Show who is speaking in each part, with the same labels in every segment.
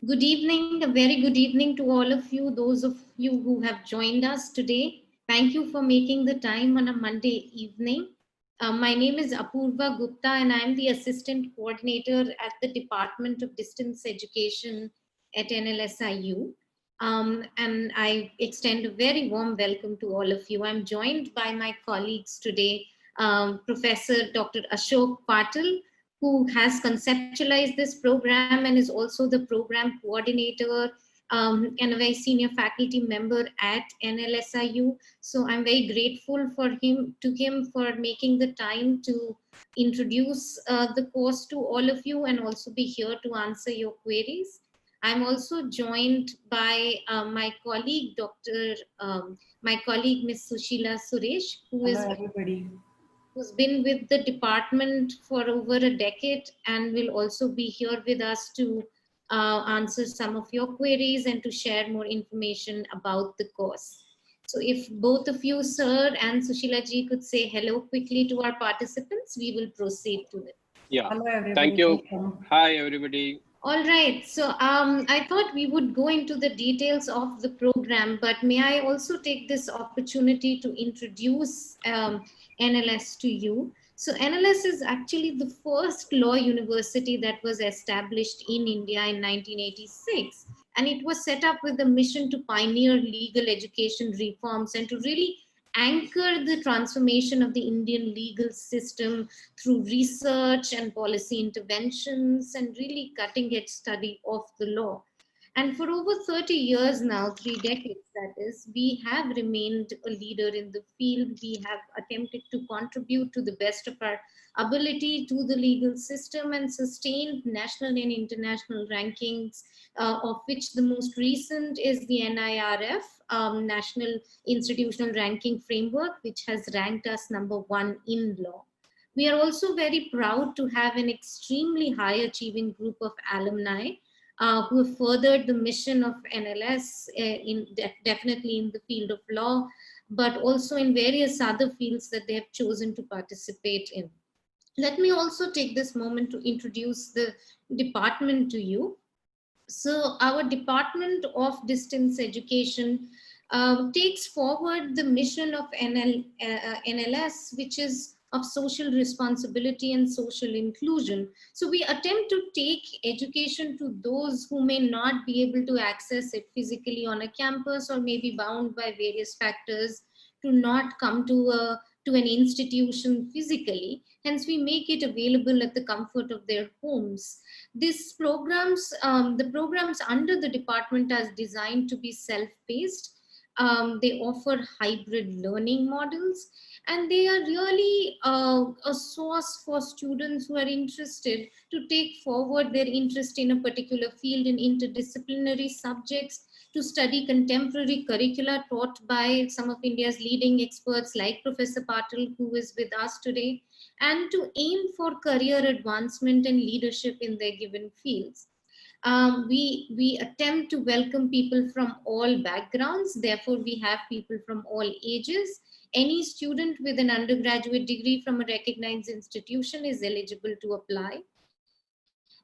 Speaker 1: Good evening, a very good evening to all of you, those of you who have joined us today. Thank you for making the time on a Monday evening. My name is Apurva Gupta, and I'm the Assistant Coordinator at the Department of Distance Education at NLSIU. And I extend a very warm welcome to all of you. I'm joined by my colleagues today, Professor Dr. Ashok Patil, who has conceptualized this program and is also the program coordinator and a very senior faculty member at NLSIU. So I'm very grateful to him for making the time to introduce the course to all of you and also be here to answer your queries. I'm also joined by my colleague Ms. Sushila Suresh,
Speaker 2: Hello, everybody.
Speaker 1: who's been with the department for over a decade and will also be here with us to answer some of your queries and to share more information about the course. So if both of you, sir and Sushila ji, could say hello quickly to our participants, we will proceed to it.
Speaker 3: Yeah,
Speaker 2: Hello, everybody.
Speaker 3: thank you.
Speaker 2: Welcome.
Speaker 3: Hi, everybody.
Speaker 1: All right, so I thought we would go into the details of the program, but may I also take this opportunity to introduce NLS to you. So NLS is actually the first law university that was established in India in 1986. And it was set up with a mission to pioneer legal education reforms and to really anchor the transformation of the Indian legal system through research and policy interventions and really cutting edge study of the law. And for over 30 years now, 3 decades that is, we have remained a leader in the field. We have attempted to contribute to the best of our ability to the legal system and sustained national and international rankings, of which the most recent is the NIRF, National Institutional Ranking Framework, which has ranked us #1 in law. We are also very proud to have an extremely high achieving group of alumni who have furthered the mission of NLS definitely in the field of law, but also in various other fields that they have chosen to participate in. Let me also take this moment to introduce the department to you. So our Department of Distance Education takes forward the mission of NLS, which is of social responsibility and social inclusion. So we attempt to take education to those who may not be able to access it physically on a campus or may be bound by various factors to not come to an institution physically. Hence, we make it available at the comfort of their homes. The programs under the department are designed to be self-paced. They offer hybrid learning models, and they are really a source for students who are interested to take forward their interest in a particular field in interdisciplinary subjects, to study contemporary curricula taught by some of India's leading experts like Professor Patil, who is with us today, and to aim for career advancement and leadership in their given fields. We attempt to welcome people from all backgrounds. Therefore, we have people from all ages. Any student with an undergraduate degree from a recognized institution is eligible to apply.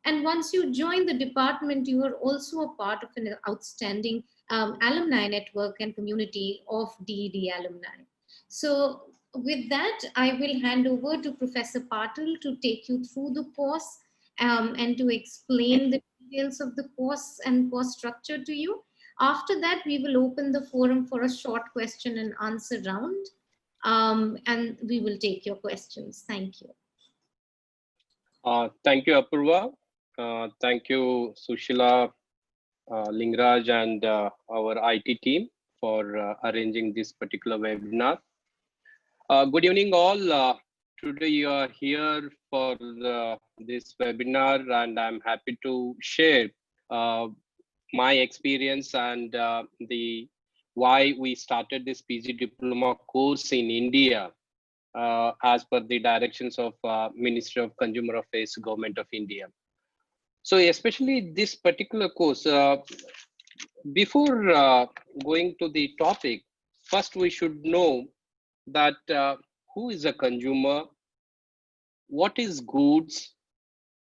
Speaker 1: And once you join the department, you are also a part of an outstanding alumni network and community of DED alumni. So with that, I will hand over to Professor Patil to take you through the course and to explain the details of the course and course structure to you. After that, we will open the forum for a short question and answer round, and we will take your questions. Thank you.
Speaker 3: Thank you, Apurva. Thank you, Sushila, Lingraj, and our IT team for arranging this particular webinar. Good evening, all. Today you are here for this webinar, and I'm happy to share my experience and why we started this PG diploma course in India as per the directions of Ministry of Consumer Affairs, Government of India. So especially this particular course, before going to the topic, first we should know that who is a consumer, what is goods,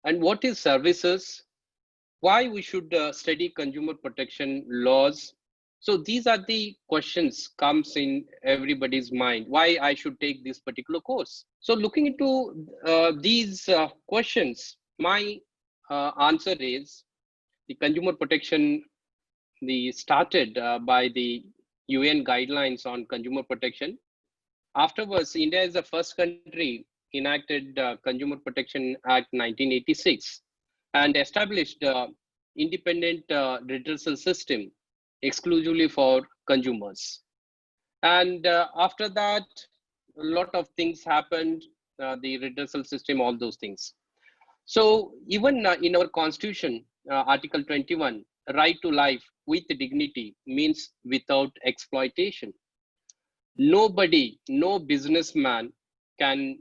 Speaker 3: and what is services, why we should study consumer protection laws. So these are the questions comes in everybody's mind. Why I should take this particular course? So looking into these questions, my answer is the consumer protection. The started by the UN guidelines on consumer protection. Afterwards, India is the first country enacted Consumer Protection Act 1986 and established independent redressal system exclusively for consumers. And after that, a lot of things happened, the redressal system, all those things. So even in our constitution, Article 21, right to life with dignity means without exploitation. Nobody, no businessman can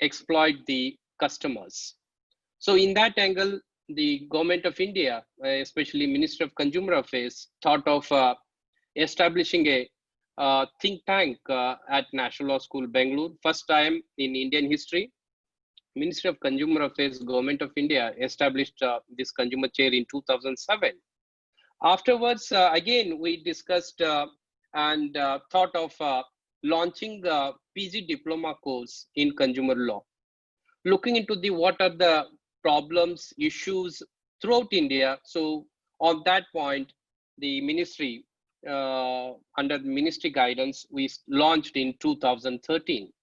Speaker 3: exploit the customers. So in that angle, the government of India, especially Ministry of Consumer Affairs, thought of establishing a think tank at National Law School, Bangalore. First time in Indian history, Ministry of Consumer Affairs, Government of India established this consumer chair in 2007. Afterwards, again, we discussed and thought of launching a PG diploma course in consumer law, looking into the what are the problems, issues throughout India. So on that point, the ministry, under the ministry guidance, we launched in 2013.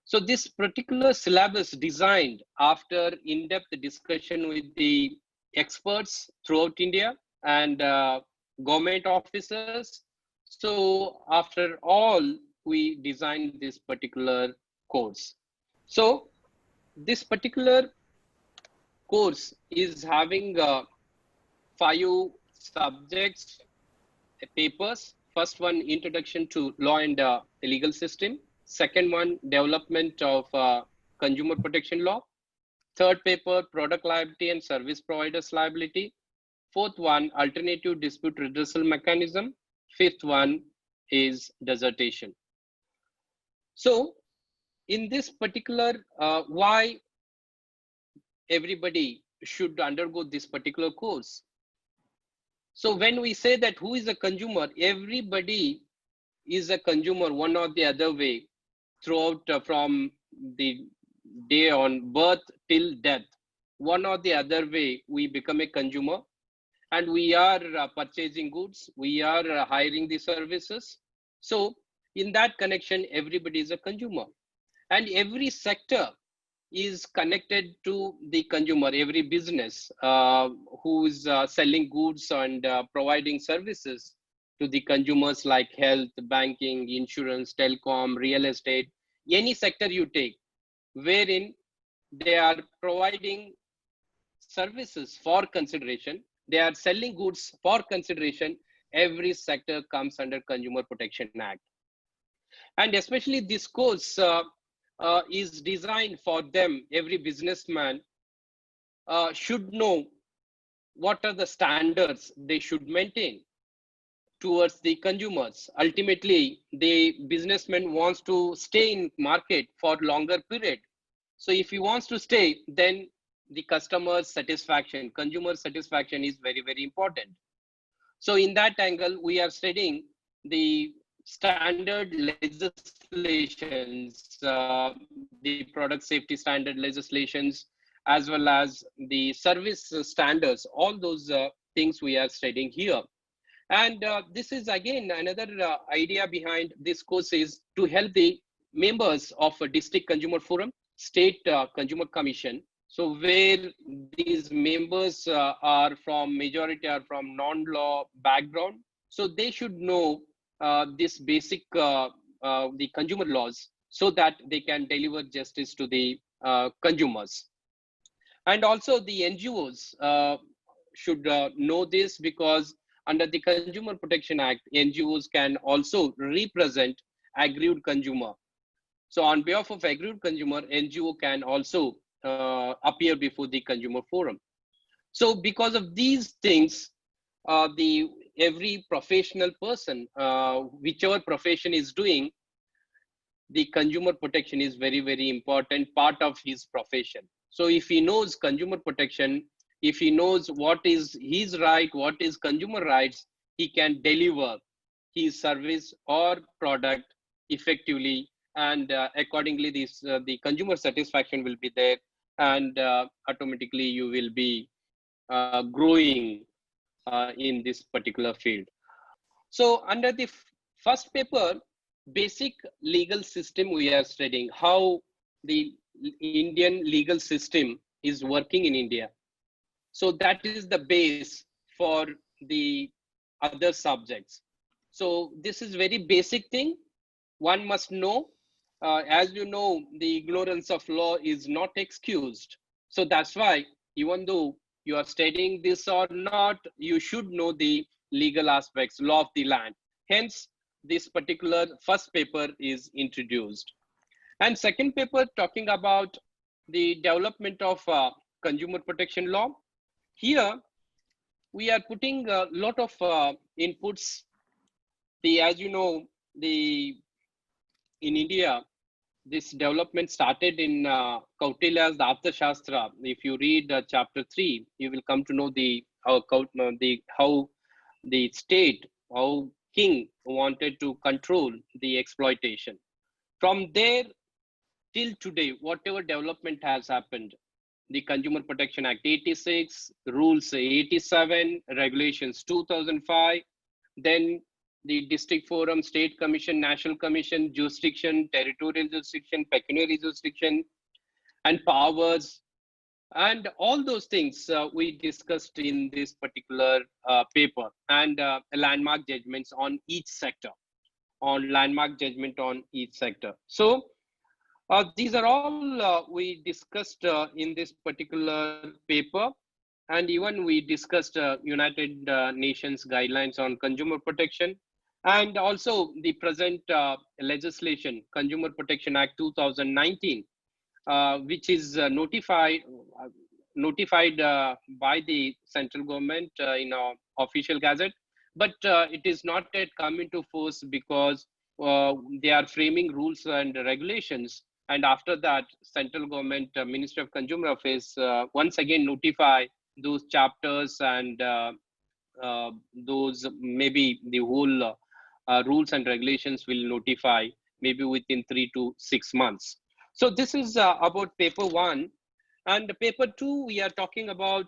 Speaker 3: So this particular syllabus designed after in-depth discussion with the experts throughout India and government officers. So after all, we designed this particular course. So this particular course is having 5 subjects, papers. First one, introduction to law and legal system. Second one, development of consumer protection law. Third paper, product liability and service providers liability. Fourth one, alternative dispute redressal mechanism. Fifth one is dissertation. So in this particular, why everybody should undergo this particular course? So when we say that who is a consumer, everybody is a consumer one or the other way throughout from the day on birth till death. One or the other way we become a consumer, and we are purchasing goods, we are hiring the services. So in that connection, everybody is a consumer, and every sector is connected to the consumer. Every business who is selling goods and providing services to the consumers like health, banking, insurance, telecom, real estate, any sector you take, wherein they are providing services for consideration, they are selling goods for consideration, every sector comes under Consumer Protection Act. And especially this course is designed for them. Every businessman should know what are the standards they should maintain towards the consumers. Ultimately, the businessman wants to stay in market for longer period. So if he wants to stay, then the customer satisfaction, consumer satisfaction is very, very important. So in that angle, we are studying the standard legislations, the product safety standard legislations, as well as the service standards, all those things we are studying here. And this is again another idea behind this course is to help the members of a district consumer forum, state consumer commission. So where these members are from, majority are from non-law background. So they should know this basic, the consumer laws, so that they can deliver justice to the consumers. And also the NGOs should know this, because under the Consumer Protection Act, NGOs can also represent aggrieved consumer. So on behalf of aggrieved consumer, NGO can also appear before the consumer forum. So because of these things, every professional person, whichever profession is doing, the consumer protection is very, very important part of his profession. So if he knows consumer protection, If he knows what is his right, what is consumer rights, he can deliver his service or product effectively, and accordingly the consumer satisfaction will be there, and automatically you will be growing in this particular field. So under the first paper, basic legal system, we are studying how the Indian legal system is working in India. So that is the base for the other subjects. So this is very basic thing one must know. As you know, the ignorance of law is not excused. So that's why, even though you are studying this or not, you should know the legal aspects, law of the land. Hence, this particular first paper is introduced. And second paper talking about the development of consumer protection law. Here, we are putting a lot of inputs. As you know, in India, this development started in Kautilya's the Arthashastra. If you read chapter 3, you will come to know how the state, how king wanted to control the exploitation. From there till today, whatever development has happened, the Consumer Protection Act 86, Rules 87, Regulations 2005, then the District Forum, State Commission, National Commission, jurisdiction, territorial jurisdiction, pecuniary jurisdiction, and powers, and all those things we discussed in this particular paper, and landmark judgments on each sector, So these are all we discussed in this particular paper, and even we discussed United Nations guidelines on consumer protection, and also the present legislation, Consumer Protection Act 2019, which is notified by the central government in our official gazette, but it is not yet come into force because they are framing rules and regulations. And after that, central government, Ministry of Consumer Affairs, once again notify those chapters, and those maybe the whole rules and regulations will notify maybe within 3 to 6 months. So this is about paper 1. And paper 2, we are talking about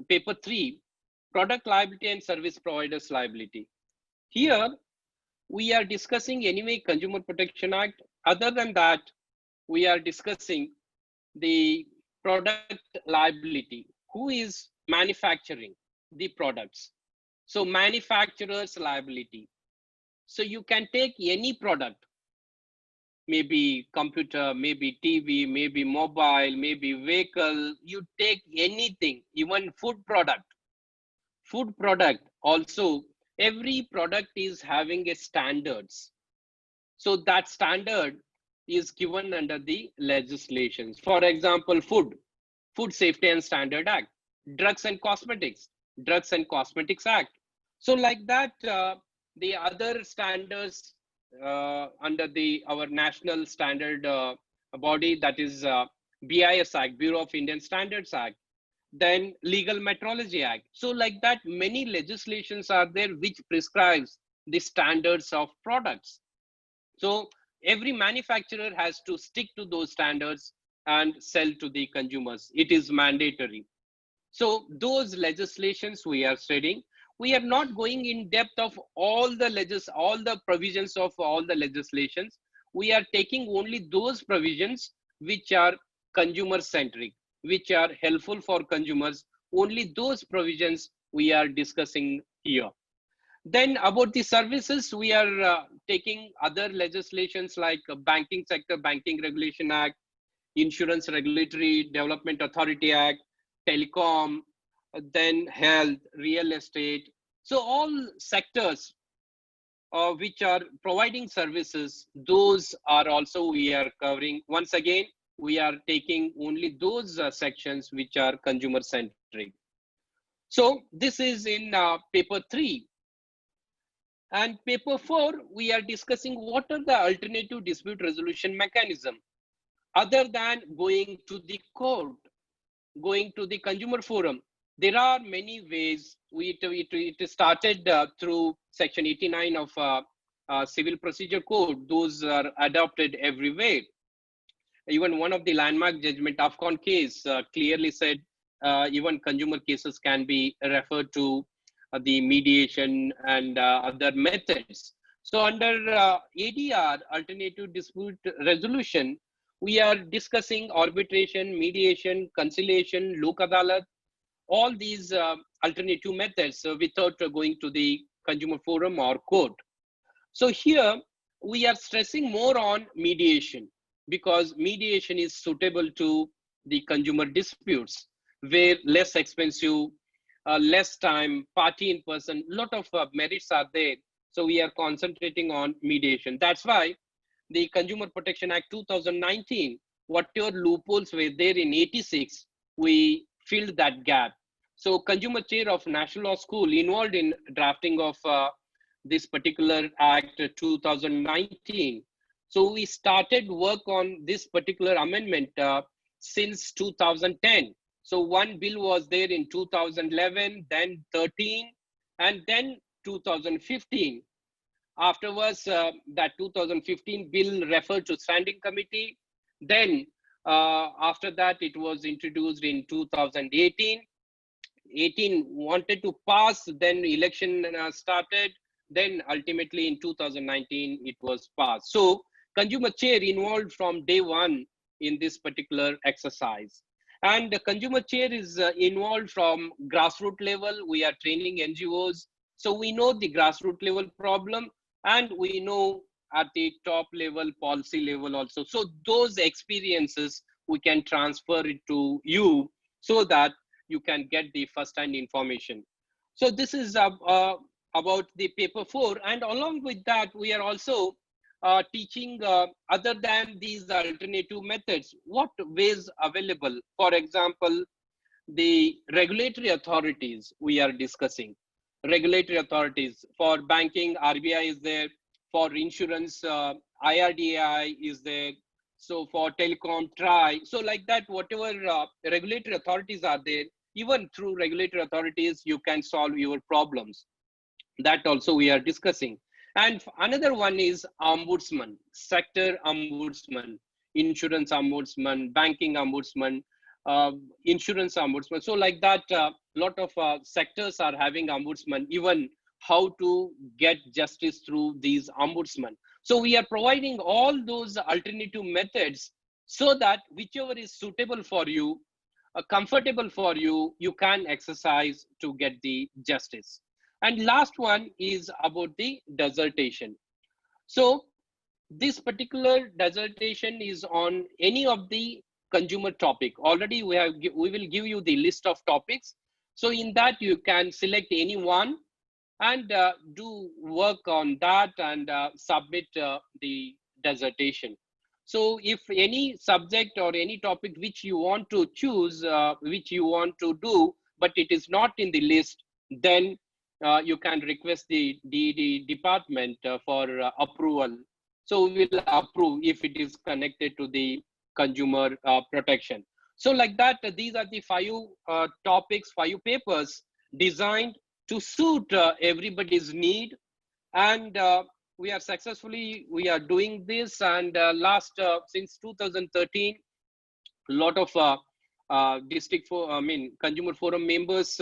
Speaker 3: paper 3, product liability and service providers liability. Here, we are discussing anyway Consumer Protection Act. Other than that, we are discussing the product liability. Who is manufacturing the products? So manufacturer's liability. So you can take any product, maybe computer, maybe TV, maybe mobile, maybe vehicle, you take anything, even food product. Food product also, every product is having a standards. So that standard is given under the legislations. For example, Food Safety and Standard Act, Drugs and Cosmetics Act. So like that, the other standards under our national standard body, that is BIS Act, Bureau of Indian Standards Act, then Legal Metrology Act. So like that, many legislations are there which prescribes the standards of products. So every manufacturer has to stick to those standards and sell to the consumers. It is mandatory. So those legislations we are studying. We are not going in depth of all the provisions of all the legislations. We are taking only those provisions which are consumer centric, which are helpful for consumers. Only those provisions we are discussing here. Then about the services, we are taking other legislations like Banking Sector, Banking Regulation Act, Insurance Regulatory Development Authority Act, Telecom, then health, real estate. So all sectors which are providing services, those are also we are covering. Once again, we are taking only those sections which are consumer centric. So this is in paper 3. And paper 4, we are discussing what are the alternative dispute resolution mechanism other than going to the court. going to the consumer forum, there are many ways. It started through Section 89 of Civil Procedure Code. Those are adopted everywhere. Even one of the landmark judgment Afcon case clearly said even consumer cases can be referred to the mediation and other methods. So under ADR, alternative dispute resolution, we are discussing arbitration, mediation, conciliation, lok adalat, all these alternative methods without going to the consumer forum or court. So here we are stressing more on mediation because mediation is suitable to the consumer disputes where less expensive, less time, party in person, lot of merits are there. So we are concentrating on mediation. That's why the Consumer Protection Act 2019, whatever loopholes were there in 86, we filled that gap. So consumer chair of National Law School involved in drafting of this particular act 2019. So we started work on this particular amendment since 2010. So one bill was there in 2011, then 13, and then 2015. Afterwards, that 2015 bill referred to standing committee. Then after that, it was introduced in 2018. 18 wanted to pass, then election started. Then ultimately in 2019, it was passed. So consumer chair involved from day one in this particular exercise. And the consumer chair is involved from grassroots level. We are training NGOs. So we know the grassroots level problem and we know at the top level, policy level also. So those experiences, we can transfer it to you so that you can get the first-hand information. So this is about the paper 4, and along with that we are also teaching other than these alternative methods what ways available. For example, the regulatory authorities we are discussing. Regulatory authorities for banking, RBI is there. For insurance, IRDAI is there. So for telecom, TRAI. So like that, whatever regulatory authorities are there, even through regulatory authorities, you can solve your problems. That also we are discussing. And another one is ombudsman, sector ombudsman, insurance ombudsman, banking ombudsman, insurance ombudsman. So like that, lot of sectors are having ombudsman, even how to get justice through these ombudsman. So we are providing all those alternative methods so that whichever is suitable for you, comfortable for you, you can exercise to get the justice. And last one is about the dissertation. So this particular dissertation is on any of the consumer topic. Already we will give you the list of topics. So in that you can select any one and do work on that and submit the dissertation. So if any subject or any topic which you want to choose, which you want to do, but it is not in the list, then you can request the DED department for approval. So we will approve if it is connected to the consumer protection. So like that, these are the 5 topics, 5 papers designed to suit everybody's need. And we are doing this. And since 2013, a lot of consumer forum members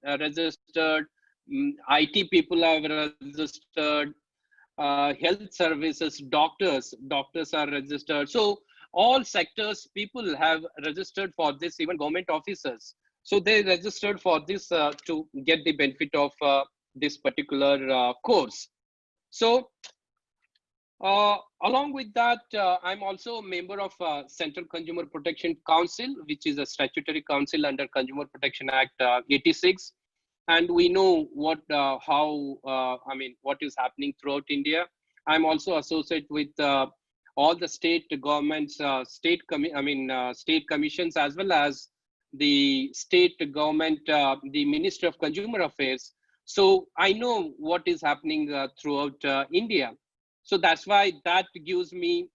Speaker 3: registered, IT people have registered, health services, doctors are registered. So all sectors people have registered for this, even government officers. So they registered for this to get the benefit of this particular course. So along with that, I'm also a member of Central Consumer Protection Council, which is a statutory council under Consumer Protection Act 86. And we know what is happening throughout India. I'm also associated with all the state governments, state commissions, as well as the state government, the Ministry of Consumer Affairs. So I know what is happening throughout India. So that's why that gives me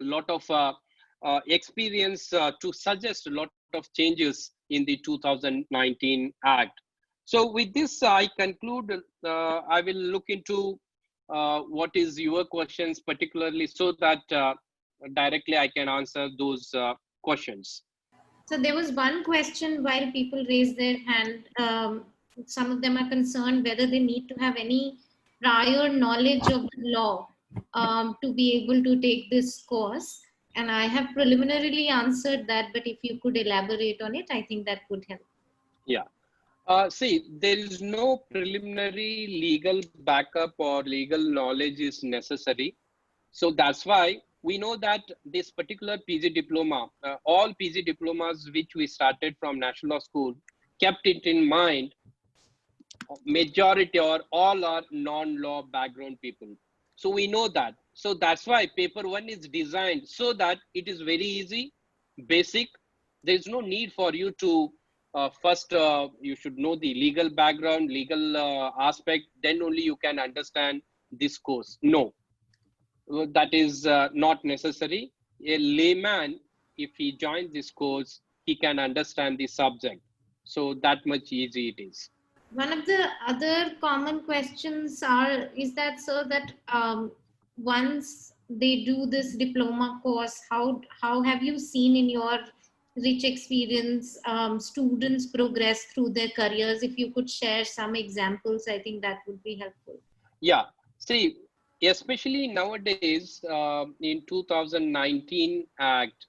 Speaker 3: a lot of experience to suggest a lot of changes in the 2019 Act. So with this, I conclude. I will look into what is your questions particularly, so that directly I can answer those questions.
Speaker 1: So there was one question while people raised their hand. Some of them are concerned whether they need to have any prior knowledge of the law to be able to take this course. And I have preliminarily answered that, but if you could elaborate on it, I think that would help.
Speaker 3: Yeah. See, there is no preliminary legal backup or legal knowledge is necessary. So that's why we know that this particular PG diploma, all PG diplomas which we started from National Law School, kept it in mind, majority or all are non-law background people. So we know that. So that's why paper one is designed so that it is very easy, basic. There's no need for you to first, you should know the legal background, legal aspect, then only you can understand this course. No, that is not necessary. A layman, if he joins this course, he can understand the subject. So that much easy it is.
Speaker 1: One of the other common questions is that, sir, that once they do this diploma course, how have you seen in your rich experience students progress through their careers? If you could share some examples, I think that would be helpful.
Speaker 3: Yeah, see, especially nowadays in 2019 Act,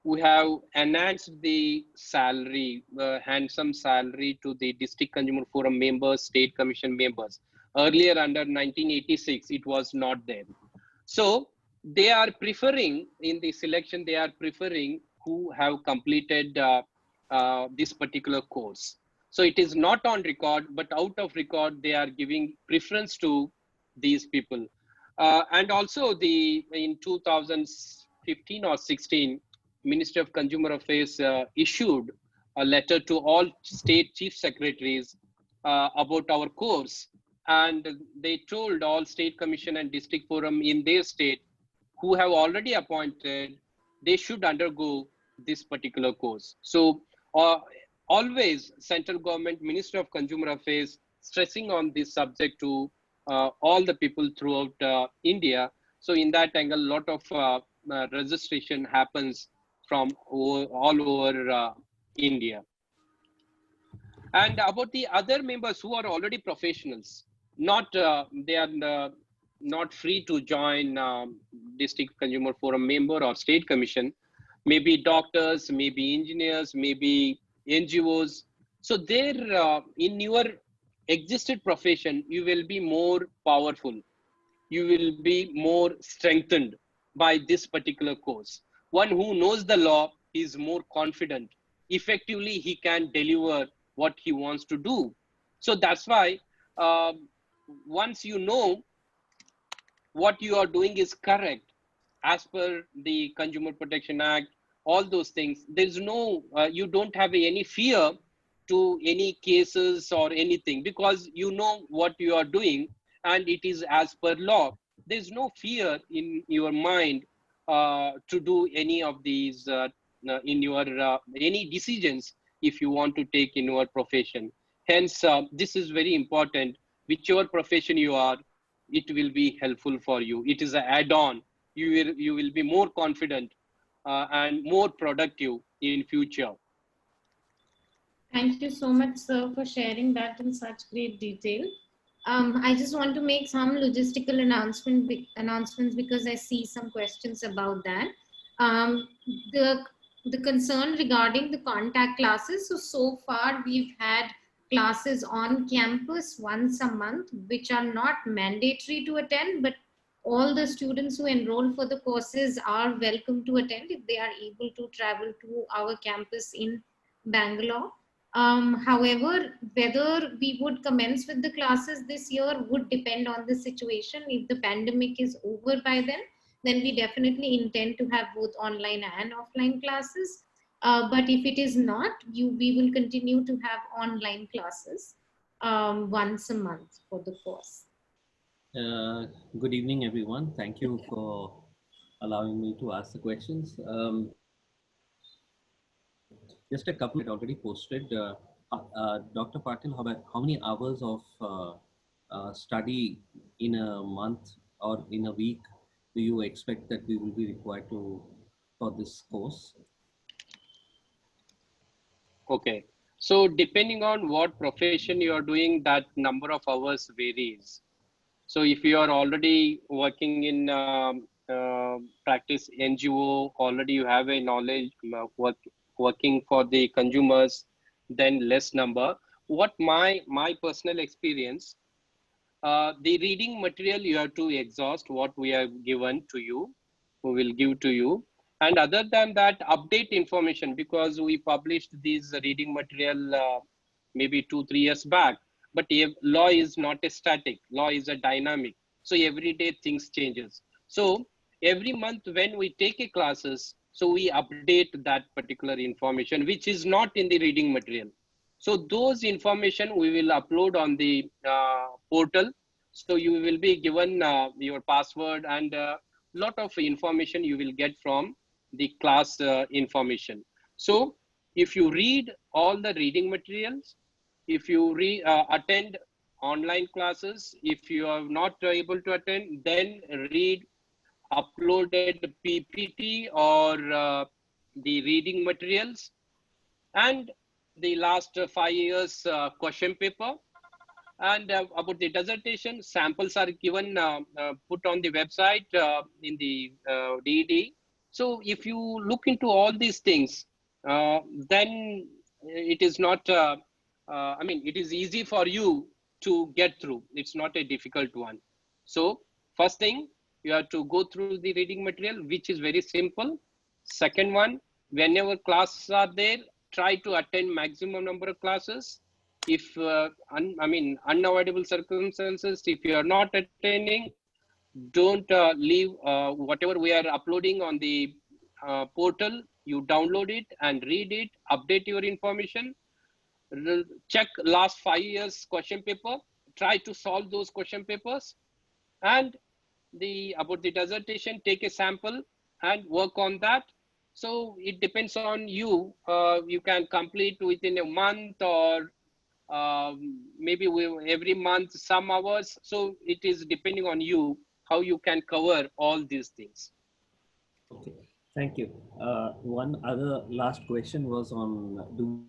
Speaker 3: we have enhanced the salary, handsome salary to the District Consumer Forum members, State Commission members. Earlier under 1986, it was not there. So they are preferring in the selection, they are preferring who have completed this particular course. So it is not on record, but out of record, they are giving preference to these people. And also in 2015 or 16, Ministry of Consumer Affairs issued a letter to all state chief secretaries about our course. And they told all state commission and district forum in their state who have already appointed, they should undergo this particular course. So always central government, Ministry of Consumer Affairs, stressing on this subject to all the people throughout India. So in that angle, a lot of registration happens from all over India. And about the other members who are already professionals, they are not free to join District Consumer Forum member or State Commission, maybe doctors, maybe engineers, maybe NGOs. So there, in your existed profession, you will be more powerful. You will be more strengthened by this particular course. One who knows the law is more confident. Effectively, he can deliver what he wants to do. So that's why once you know what you are doing is correct as per the Consumer Protection Act, all those things, there's no, you don't have any fear to any cases or anything, because you know what you are doing and it is as per law. There's no fear in your mind to do any of these in your any decisions if you want to take in your profession. Hence, this is very important. Whichever profession you are, it will be helpful for you. It is an add-on. You will be more confident and more productive in future.
Speaker 1: Thank you so much, sir, for sharing that in such great detail. I just want to make some logistical announcements because I see some questions about that. Um, the concern regarding the contact classes. So far we've had classes on campus once a month, which are not mandatory to attend, but all the students who enroll for the courses are welcome to attend if they are able to travel to our campus in Bangalore. However, whether we would commence with the classes this year would depend on the situation. If the pandemic is over by then we definitely intend to have both online and offline classes. But if it is not, we will continue to have online classes once a month for the course.
Speaker 2: Good evening, everyone. Thank you for allowing me to ask the questions. just a couple already posted. Dr. Patil, how many hours of study in a month or in a week do you expect that we will be required for this course?
Speaker 3: Okay. So depending on what profession you are doing, that number of hours varies. So if you are already working in practice NGO, already you have a knowledge working for the consumers, then less number. What my personal experience, the reading material you have to exhaust what we have given to you, we will give to you. And other than that, update information, because we published these reading material maybe 2-3 years back. But law is not a static, law is a dynamic. So every day things changes. So every month when we take a classes, so we update that particular information, which is not in the reading material. So those information we will upload on the portal. So you will be given your password and lot of information you will get from the class information. So if you read all the reading materials, if you attend online classes, if you are not able to attend, then read uploaded PPT or the reading materials, and the last 5 years question paper. And about the dissertation, samples are given, put on the website in the DED. So if you look into all these things, then it is not, I mean, it is easy for you to get through. It's not a difficult one. So first thing, you have to go through the reading material, which is very simple. Second one, whenever classes are there, try to attend maximum number of classes. If unavoidable circumstances, if you are not attending, don't leave whatever we are uploading on the portal. You download it and read it, update your information, check last 5 years question paper, try to solve those question papers, and about the dissertation, take a sample and work on that. So it depends on you. You can complete within a month, or maybe every month some hours. So it is depending on you how you can cover all these things.
Speaker 2: Okay, thank you. One other last question was on, do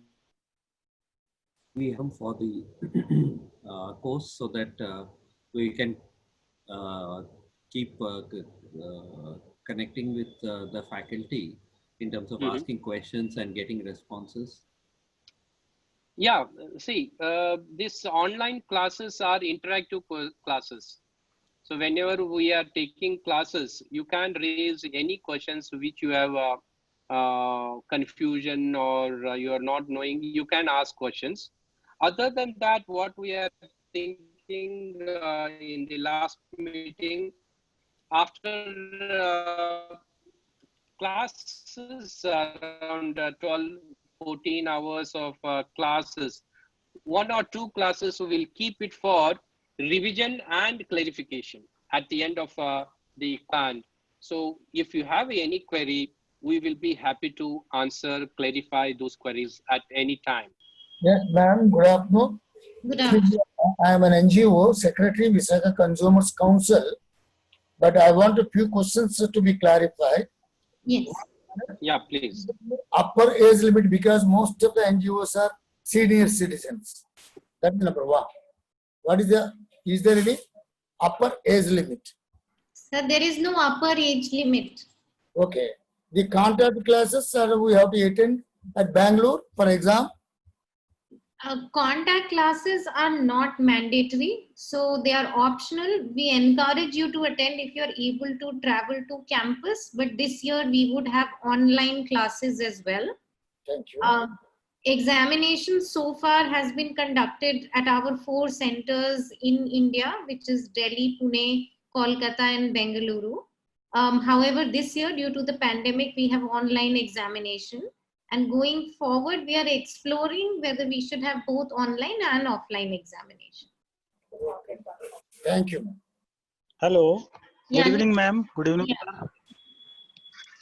Speaker 2: we have for the course so that we can keep connecting with the faculty in terms of asking questions and getting responses?
Speaker 3: Yeah, see, these online classes are interactive classes. So whenever we are taking classes, you can raise any questions which you have confusion, or you are not knowing, you can ask questions. Other than that, what we are thinking in the last meeting, after classes around 12-14 hours of classes, 1 or 2 classes will keep it for revision and clarification at the end of the plan. So if you have any query, we will be happy to answer, clarify those queries at any time.
Speaker 4: Yeah, ma'am, good afternoon.
Speaker 1: Good afternoon.
Speaker 4: I am an NGO, Secretary, Visaga Consumers Council, but I want a few questions to be clarified.
Speaker 1: Yes.
Speaker 3: Yeah, please.
Speaker 4: Upper age limit, because most of the NGOs are senior citizens. That's number one. Is there any upper age limit?
Speaker 1: Sir, there is no upper age limit.
Speaker 4: Okay. The contact classes we have to attend at Bangalore for exam.
Speaker 1: Contact classes are not mandatory, so they are optional. We encourage you to attend if you're able to travel to campus, but this year we would have online classes as well.
Speaker 4: Thank you.
Speaker 1: Examination so far has been conducted at our 4 centers in India, which is Delhi, Pune, Kolkata and Bengaluru. However, this year due to the pandemic, we have online examination. And going forward, we are exploring whether we should have both online and offline examination.
Speaker 4: Thank you.
Speaker 5: Hello.
Speaker 1: Yeah.
Speaker 5: Good evening, ma'am. Good evening.
Speaker 1: Yeah.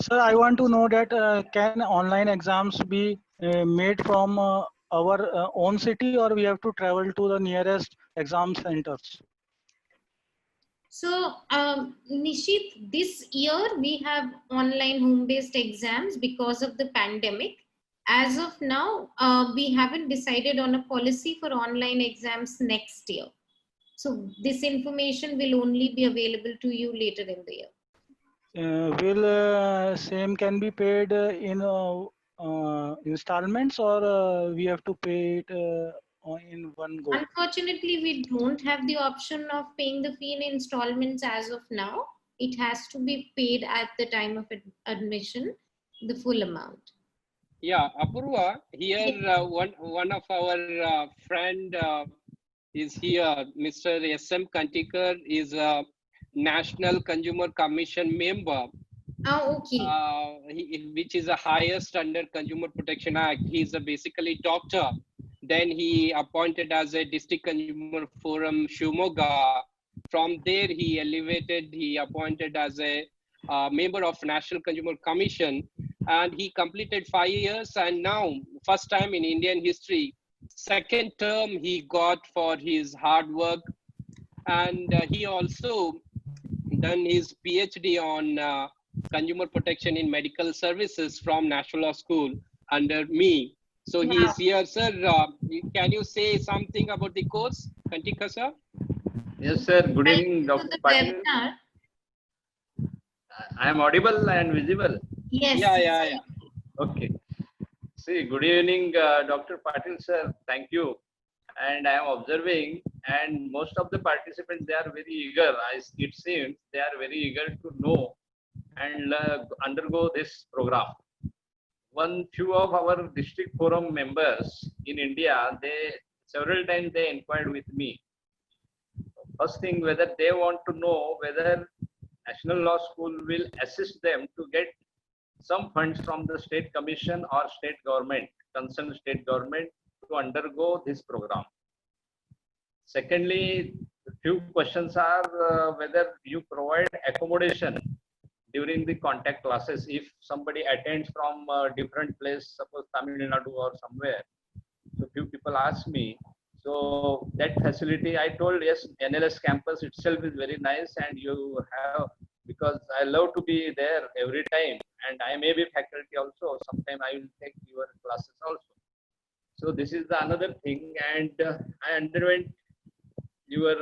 Speaker 5: Sir, I want to know that can online exams be made from our own city, or we have to travel to the nearest exam centers?
Speaker 1: So, Nishit, this year we have online home-based exams because of the pandemic. As of now, we haven't decided on a policy for online exams next year. So this information will only be available to you later in the year.
Speaker 5: Will same can be paid in installments, or we have to pay it in one go?
Speaker 1: Unfortunately, we don't have the option of paying the fee in installments as of now. It has to be paid at the time of admission, the full amount.
Speaker 3: Yeah, Apurva, here one of our friend is here, Mr. S.M. Kantikar is a National Consumer Commission member,
Speaker 1: Oh, okay.
Speaker 3: which is the highest under Consumer Protection Act. He's a basically doctor. Then he appointed as a District Consumer Forum Shumoga. From there, he elevated, he appointed as a member of National Consumer Commission, and he completed 5 years, and now first time in Indian history, second term he got for his hard work. And he also done his PhD on consumer protection in medical services from National Law School under me. So he is here, sir. Can you say something about the course, Kantika sir?
Speaker 6: Yes, sir. Good evening,
Speaker 1: Welcome
Speaker 6: Dr.
Speaker 1: to the
Speaker 6: Patil.
Speaker 1: webinar.
Speaker 6: I am audible and visible.
Speaker 1: Yes.
Speaker 3: Yeah.
Speaker 6: Okay. See, good evening, Dr. Patil, sir. Thank you. And I am observing, and most of the participants, they are very eager. It seems they are very eager to know and undergo this program. One few of our district forum members in India, several times they inquired with me. First thing, whether they want to know whether National Law School will assist them to get some funds from the state commission or state government, concerned state government, to undergo this program. Secondly, a few questions are whether you provide accommodation during the contact classes. If somebody attends from a different place, suppose Tamil Nadu or somewhere, so few people ask me. So that facility, I told, yes, NLS campus itself is very nice, and you have, because I love to be there every time, and I may be faculty also. Sometime I will take your classes also. So this is the another thing, and I underwent your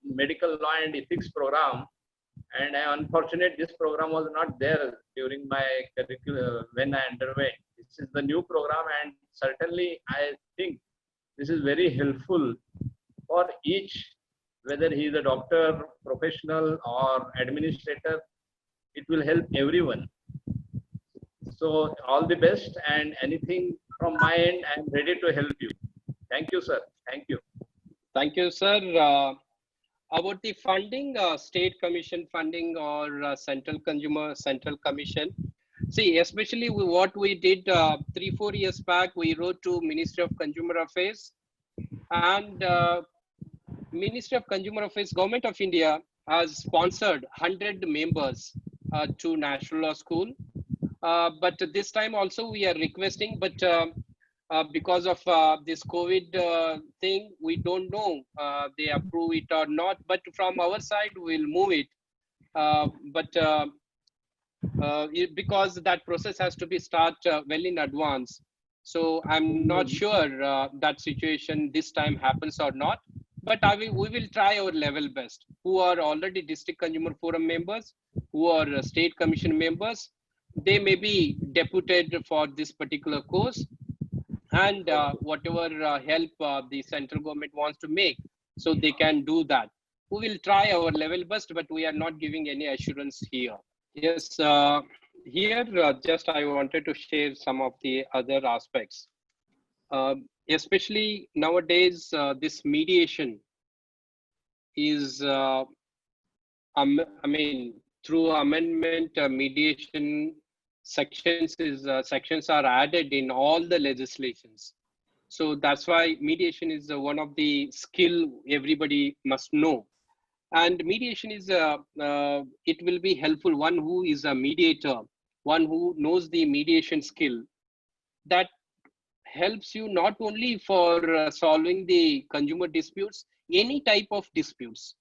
Speaker 6: medical law and ethics program, and I am unfortunate this program was not there during my curriculum when I underwent. This is the new program, and certainly I think this is very helpful for each, whether he is a doctor, professional, or administrator. It will help everyone. So all the best, and anything from my end, I am ready to help you. Thank you, sir. Thank you.
Speaker 3: Thank you, sir. About the funding, state commission funding or central commission. See, especially what we did 3-4 years back, we wrote to Ministry of Consumer Affairs, and Ministry of Consumer Affairs, Government of India has sponsored 100 members to National Law School. But this time also we are requesting, but because of this COVID thing, we don't know they approve it or not. But from our side, we'll move it. Because that process has to be start well in advance. So I'm not sure that situation this time happens or not. But we will try our level best. Who are already District Consumer Forum members, who are State Commission members, they may be deputed for this particular course, and whatever help the central government wants to make, so they can do that. We will try our level best, but we are not giving any assurance here. Yes, here just I wanted to share some of the other aspects. Especially nowadays, this mediation is, through amendment, mediation sections are added in all the legislations. So that's why mediation is one of the skill everybody must know. And mediation is, it will be helpful. One who is a mediator, one who knows the mediation skill, that helps you not only for solving the consumer disputes, any type of disputes.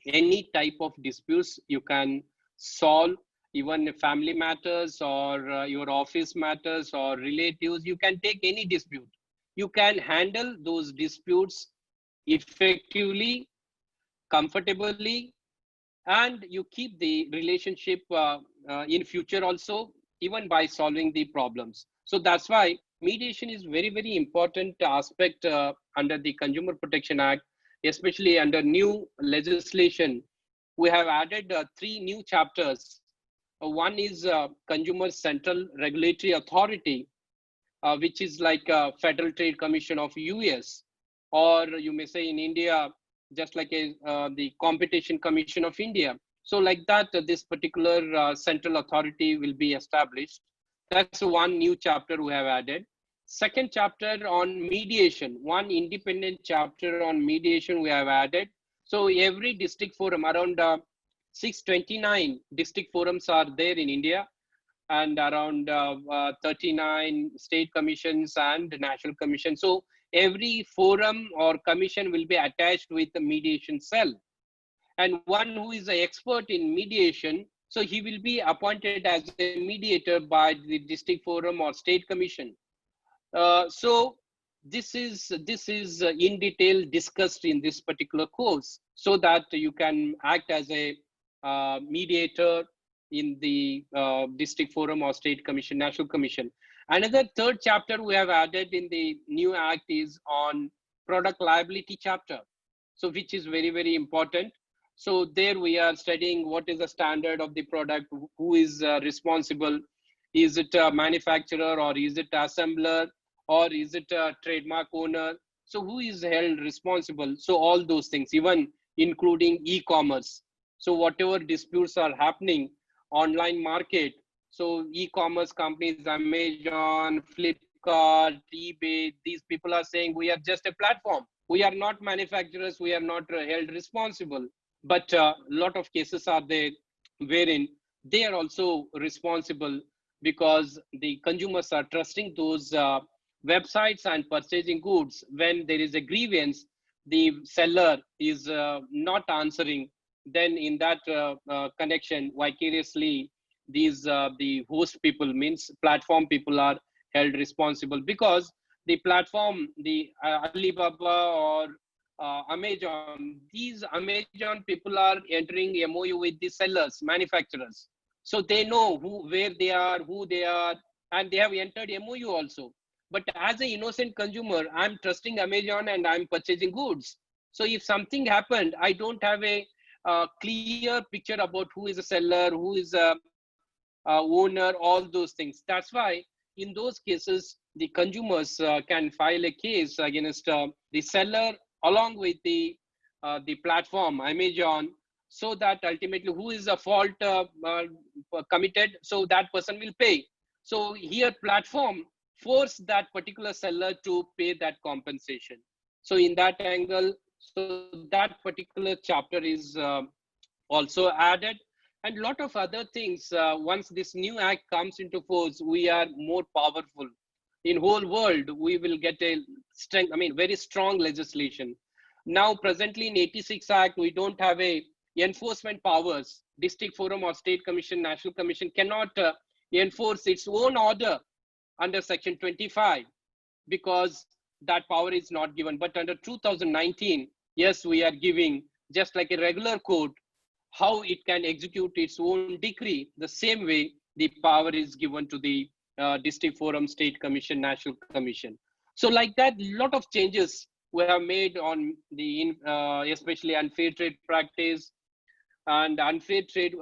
Speaker 3: Any type of disputes you can solve, even family matters or your office matters or relatives. You can take any dispute. You can handle those disputes effectively, comfortably, and you keep the relationship in future also, even by solving the problems. So that's why mediation is very, very important aspect under the Consumer Protection Act, especially under new legislation. We have added 3 new chapters. One is Consumer Central Regulatory Authority, which is like a Federal Trade Commission of US, or you may say in India, just like the Competition Commission of India. So like that, this particular central authority will be established. That's one new chapter we have added. Second chapter on mediation, one independent chapter on mediation we have added. So every district forum, around 629 district forums are there in India, and around 39 state commissions and national commission. So every forum or commission will be attached with a mediation cell. And one who is an expert in mediation, so he will be appointed as a mediator by the district forum or state commission. So this is in detail discussed in this particular course, so that you can act as a mediator in the district forum or state commission, national commission. Another third chapter we have added in the new act is on product liability chapter, so which is very, very important. So there we are studying what is the standard of the product, who is responsible. Is it a manufacturer, or is it assembler, or is it a trademark owner? So who is held responsible? So all those things, even including e-commerce. So whatever disputes are happening online market, so e-commerce companies, Amazon, Flipkart, eBay, these people are saying we are just a platform. We are not manufacturers. We are not held responsible. But a lot of cases are there wherein they are also responsible, because the consumers are trusting those websites and purchasing goods. When there is a grievance, the seller is not answering, then in that connection, vicariously, these the host people, means platform people, are held responsible, because the platform, the Alibaba or Amazon, these Amazon people are entering MOU with the sellers, manufacturers. So they know where they are, who they are, and they have entered MOU also. But as an innocent consumer, I'm trusting Amazon and I'm purchasing goods. So if something happened, I don't have a clear picture about who is a seller, who is a owner, all those things. That's why in those cases, the consumers can file a case against the seller along with the platform, Amazon, so that ultimately who is a fault committed, so that person will pay. So here platform force that particular seller to pay that compensation. So in that angle, so that particular chapter is also added, and a lot of other things. Once this new act comes into force, we are more powerful. In whole world, we will get a strength, very strong legislation. Now, presently in 86 Act, we don't have a enforcement powers. District forum or state commission, national commission cannot enforce its own order under section 25, because that power is not given. But under 2019, yes, we are giving, just like a regular court, how it can execute its own decree, the same way the power is given to the district forum, state commission, national commission. So like that, a lot of changes we have made on the especially unfair trade practice and unfair trade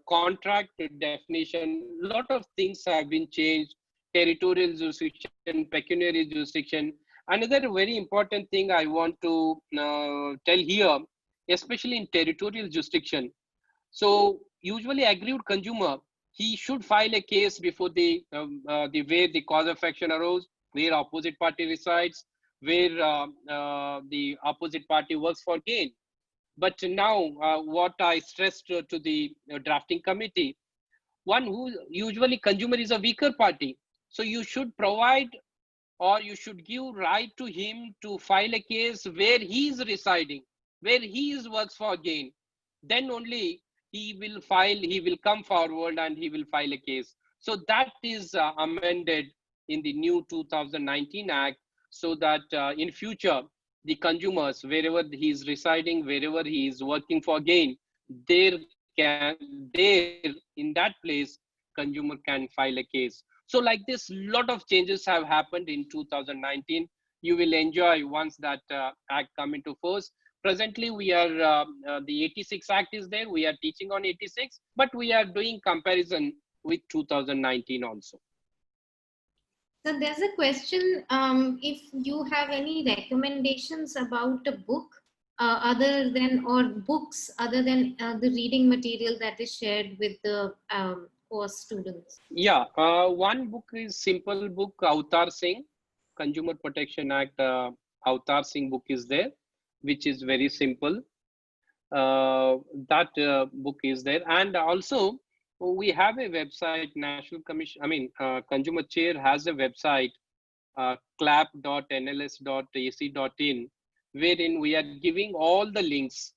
Speaker 3: contract definition. A lot of things have been changed. Territorial jurisdiction, pecuniary jurisdiction. Another very important thing I want to tell here, especially in territorial jurisdiction. So usually aggrieved consumer, he should file a case before the where the cause of action arose, where opposite party resides, where the opposite party works for gain. But now what I stressed to the drafting committee, one who usually consumer is a weaker party. So you should provide or you should give right to him to file a case where he is residing, where he is works for gain. Then only he will file, he will come forward and he will file a case. So that is amended in the new 2019 Act, so that in future, the consumers, wherever he is residing, wherever he is working for gain, in that place, consumer can file a case. So like this, lot of changes have happened in 2019. You will enjoy once that act come into force. Presently, we are the 86 Act is there. We are teaching on 86, but we are doing comparison with 2019 also.
Speaker 1: So there's a question, if you have any recommendations about a book other than, or books other than the reading material that is shared with the course students.
Speaker 3: Yeah, one book is simple book, Avtar Singh, Consumer Protection Act, Avtar Singh book is there, which is very simple. That book is there. And also we have a website, National Commission, Consumer Chair has a website, clap.nls.ac.in, wherein we are giving all the links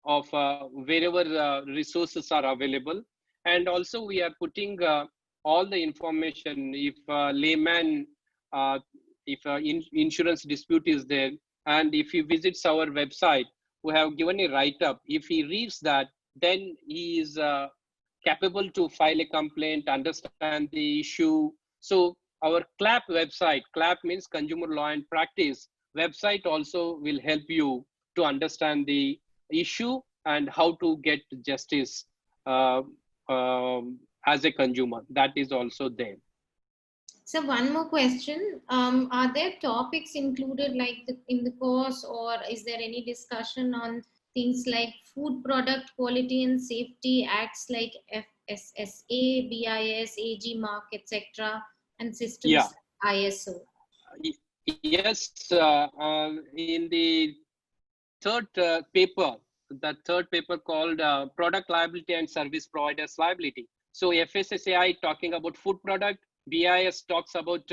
Speaker 3: of wherever resources are available. And also we are putting all the information. If layman, if insurance dispute is there, and if he visits our website, we have given a write-up. If he reads that, then he is capable to file a complaint, understand the issue. So our CLAP website, CLAP means Consumer Law and Practice, website also will help you to understand the issue and how to get justice as a consumer. That is also there.
Speaker 1: So one more question, are there topics included like in the course, or is there any discussion on things like food product quality and safety acts like FSSA, BIS, AG mark, etc., and systems
Speaker 3: Yeah.
Speaker 1: ISO?
Speaker 3: Yes, in the third paper, the third paper called Product Liability and Service Providers Liability. So FSSAI talking about food product, BIS talks about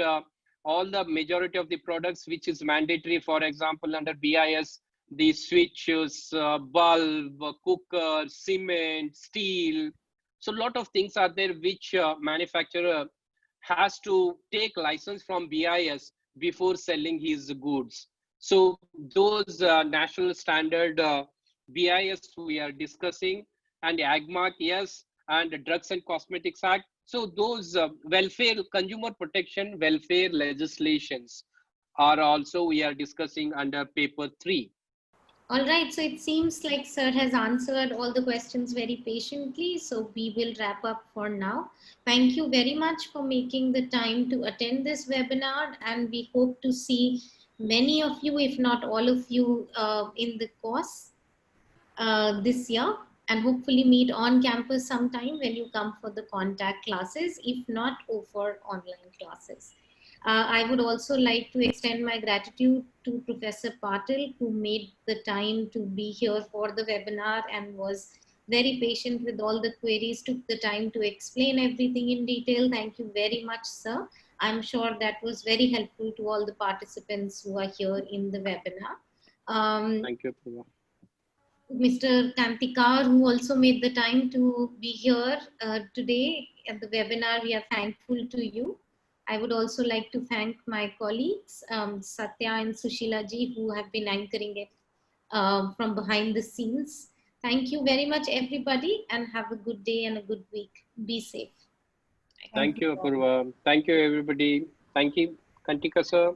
Speaker 3: all the majority of the products which is mandatory. For example, under BIS, the switches, bulb, cooker, cement, steel. So a lot of things are there which manufacturer has to take license from BIS before selling his goods. So those national standard BIS we are discussing, and AGMARK, yes, and the Drugs and Cosmetics Act. So those welfare, consumer protection, welfare legislations are also we are discussing under paper 3.
Speaker 1: All right, so it seems like Sir has answered all the questions very patiently, so we will wrap up for now. Thank you very much for making the time to attend this webinar, and we hope to see many of you, if not all of you, in the course this year, and hopefully meet on campus sometime when you come for the contact classes, if not over online classes. I would also like to extend my gratitude to Professor Patil, who made the time to be here for the webinar and was very patient with all the queries, took the time to explain everything in detail. Thank you very much, sir. I'm sure that was very helpful to all the participants who are here in the webinar.
Speaker 3: Thank you, Priya.
Speaker 1: Mr. Kantikar, who also made the time to be here today at the webinar, we are thankful to you. I would also like to thank my colleagues, Satya and Sushila ji, who have been anchoring it from behind the scenes. Thank you very much, everybody, and have a good day and a good week. Be safe.
Speaker 3: Thank you, Apurva. Thank you, everybody. Thank you, Kantika sir.